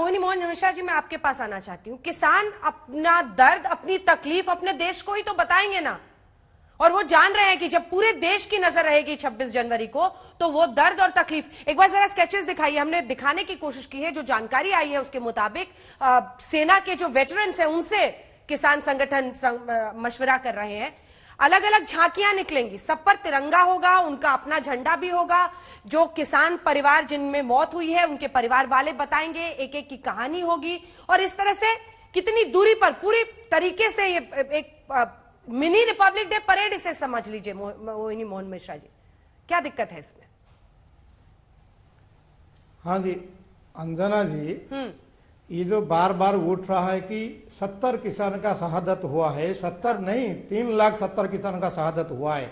मोहिनी मोहन मिश्रा जी, मैं आपके पास आना चाहती हूँ। किसान अपना दर्द, अपनी तकलीफ अपने देश को ही तो बताएंगे ना, और वो जान रहे हैं कि जब पूरे देश की नजर रहेगी 26 जनवरी को, तो वो दर्द और तकलीफ। एक बार जरा स्केचेस दिखाइए। हमने दिखाने की कोशिश की है, जो जानकारी आई है उसके मुताबिक सेना के जो वेटरन्स हैं उनसे किसान संगठन मशवरा कर रहे हैं। अलग अलग झांकियां निकलेंगी, सब पर तिरंगा होगा, उनका अपना झंडा भी होगा। जो किसान परिवार जिनमें मौत हुई है उनके परिवार वाले बताएंगे, एक एक की कहानी होगी। और इस तरह से कितनी दूरी पर पूरी तरीके से ये एक मिनी रिपब्लिक डे परेड इसे समझ लीजिए। मोहिनी मोहन मिश्रा जी, क्या दिक्कत है इसमें? हाँ जी अंजना जी, ये जो बार बार उठ रहा है कि 70 किसान का शहादत हुआ है, 70 नहीं 3,70,000 किसान का शहादत हुआ है।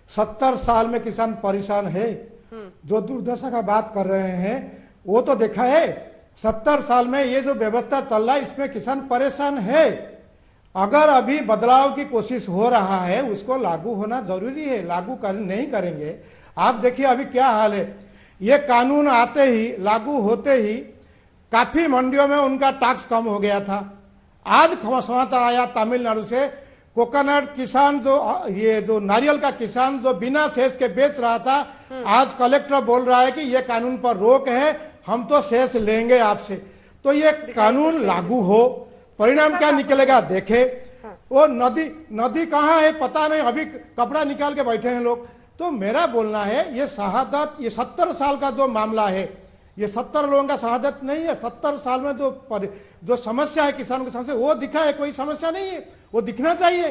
70 साल में किसान परेशान है। जो दुर्दशा का बात कर रहे हैं वो तो देखा है। 70 साल में ये जो व्यवस्था चल रहा है इसमें किसान परेशान है। अगर अभी बदलाव की कोशिश हो रहा है उसको लागू होना जरूरी है। लागू नहीं करेंगे, आप देखिए अभी क्या हाल है। ये कानून आते ही, लागू होते ही काफी मंडियों में उनका टैक्स कम हो गया था। आज समाचार आया तमिलनाडु से, कोकोनट किसान जो नारियल का किसान जो बिना सेस के बेच रहा था, आज कलेक्टर बोल रहा है कि ये कानून पर रोक है, हम तो सेस लेंगे आपसे। तो ये कानून लागू हो, परिणाम क्या निकलेगा देखे। वो नदी कहाँ है पता नहीं, अभी कपड़ा निकाल के बैठे हैं लोग। तो मेरा बोलना है ये शहादत, ये 70 साल का जो मामला है, ये 70 लोगों का शहादत नहीं है। 70 साल में जो समस्या है किसानों की समस्या, वो दिखा है, कोई समस्या नहीं है, वो दिखना चाहिए।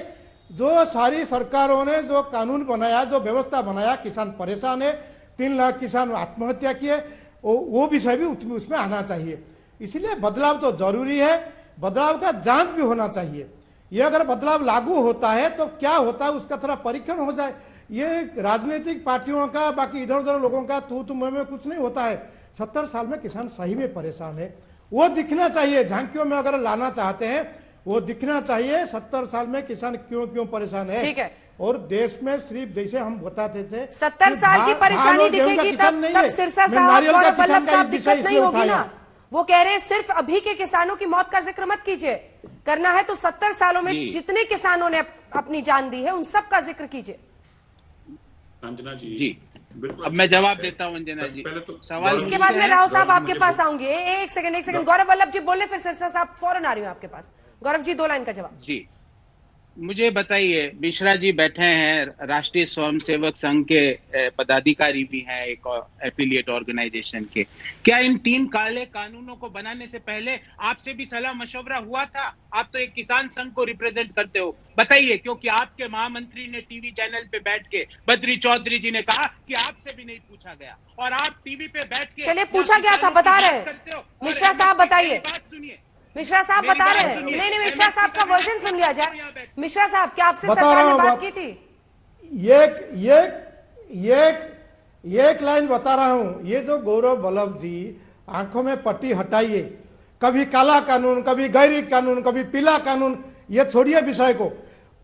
जो सारी सरकारों ने जो कानून बनाया, जो व्यवस्था बनाया, किसान परेशान है, 3 लाख किसान आत्महत्या किए, वो विषय भी उसमें आना चाहिए। इसलिए बदलाव तो जरूरी है, बदलाव का जांच भी होना चाहिए। ये अगर बदलाव लागू होता है तो क्या होता है उसका थोड़ा परीक्षण हो जाए। ये राजनीतिक पार्टियों का, बाकी इधर उधर लोगों का तू में कुछ नहीं होता है। 70 साल में किसान सही में परेशान है, वो दिखना चाहिए। झांकियों में अगर लाना चाहते हैं वो दिखना चाहिए 70 साल में किसान क्यों परेशान है। ठीक है। और देश में सिर्फ जैसे हम बताते थे 70 साल की परेशानी दिखेगी तब सिरसा साहब और वल्लभ साहब दिक्कत नहीं होगी ना। वो कह रहे हैं सिर्फ अभी के किसानों की मौत का जिक्र मत कीजिए, करना है तो 70 सालों में जितने किसानों ने अपनी जान दी है उन सब का जिक्र कीजिए। अंजना जी, अब मैं जवाब देता हूँ अंजना जी। तो सवाल इसके बाद मैं राव साहब आपके पास आऊंगी। एक सेकंड गौरव वल्लभ जी बोलने, फिर सिरसा साहब फौरन आ रही हूँ आपके पास। गौरव जी 2 लाइन का जवाब जी। मुझे बताइए, मिश्रा जी बैठे हैं, राष्ट्रीय स्वयंसेवक संघ के पदाधिकारी भी हैं, एक एफिलिएट ऑर्गेनाइजेशन के। क्या इन 3 काले कानूनों को बनाने से पहले आपसे भी सलाह मशवरा हुआ था? आप तो एक किसान संघ को रिप्रेजेंट करते हो, बताइए। क्योंकि आपके महामंत्री ने टीवी चैनल पे बैठ के, बद्री चौधरी जी ने कहा कि आपसे भी नहीं पूछा गया, और आप टीवी पे बैठ के चलिए पूछा गया था, बता रहे हैं मिश्रा साहब, बताइए। बात सुनिए, मिश्रा साहब बता रहे हैं। नहीं मिश्रा साहब का वर्जन सुन लिया जाए। मिश्रा साहब, क्या आपसे सरकार ने बात की थी? एक लाइन बता रहा हूं। ये जो गौरव वल्लभ जी आंखों में पट्टी हटाइए, कभी काला कानून, कभी गैरी कानून, कभी पीला कानून, ये छोड़िए विषय को,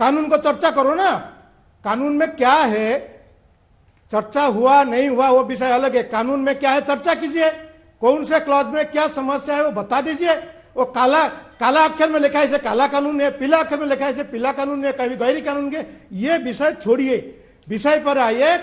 कानून को चर्चा करो ना। कानून में क्या है, चर्चा हुआ नहीं हुआ वो विषय अलग है। कानून में क्या है चर्चा कीजिए, कौन से क्लॉज में क्या समस्या है वो बता दीजिए। वो काला अक्षर में लिखा है इसे काला कानून है, पीला अक्षर में लिखा है इसे पीला कानून है, कभी गैरी कानून के, ये विषय छोड़िए, विषय पर आइए।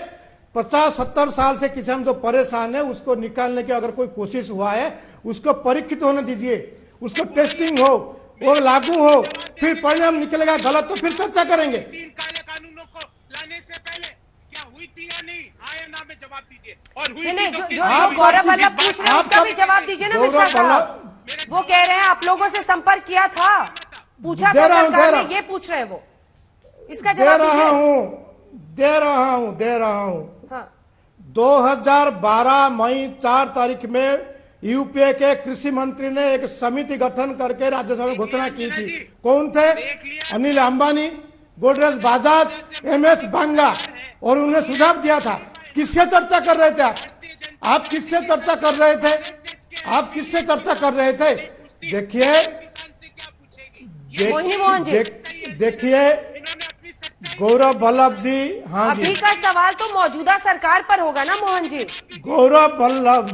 50-70 साल से किसान जो परेशान है उसको निकालने की अगर कोई कोशिश हुआ है उसको परीक्षित होने दीजिए, उसको टेस्टिंग हो, वो लागू हो, फिर परिणाम निकलेगा गलत तो फिर चर्चा करेंगे। 3 काले कानूनों को लाने से पहले क्या हुई थी या नहीं, हाँ या ना में जवाब दीजिए। और हुई थी तो जो गौरव वल्लभ पूछ रहे हैं उसका भी जवाब दीजिए ना मिश्रा साहब। वो कह रहे हैं आप लोगों से संपर्क किया था, पूछा था सरकार ने, ये पूछ रहे हैं वो, इसका जवाब दे रहा हूं। हाँ। 2012 मई 4 तारीख में यूपीए के कृषि मंत्री ने एक समिति गठन करके राज्यसभा में घोषणा की थी। कौन थे? अनिल अंबानी, गोदरेज बजाज, एमएस बांगा, और उन्होंने सुझाव दिया था। किससे चर्चा कर रहे थे आप किससे चर्चा कर रहे थे? आप किससे चर्चा कर रहे थे? देखिए मोहिनी मोहन जी, देखिए गौरव वल्लभ जी। हाँ जी, अभी का सवाल तो मौजूदा सरकार पर होगा ना मोहन जी। गौरव वल्लभ,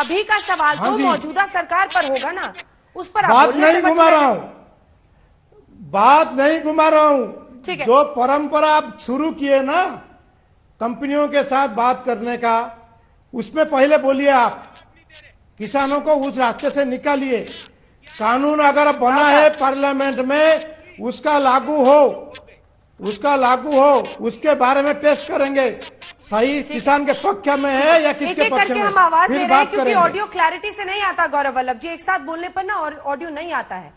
अभी का सवाल हाँ तो जी। मौजूदा सरकार पर होगा ना, उस पर आप बात बोलने नहीं से बच घुमा रहे रहा हैं। हूं, बात नहीं घुमा रहा हूं। ठीक है। जो परंपरा आप शुरू किए ना कंपनियों के साथ बात करने का, उसमें पहले बोलिए आप किसानों को उस रास्ते से निकालिए। कानून अगर बना है पार्लियामेंट में, उसका लागू हो, उसके बारे में टेस्ट करेंगे सही किसान के पक्ष में है या एक किसके एक पक्ष करके में, हम आवाज दे फिर रहे हैं बात क्योंकि करेंगे। ऑडियो क्लैरिटी से नहीं आता गौरव वल्लभ जी, एक साथ बोलने पर ना ऑडियो नहीं आता है।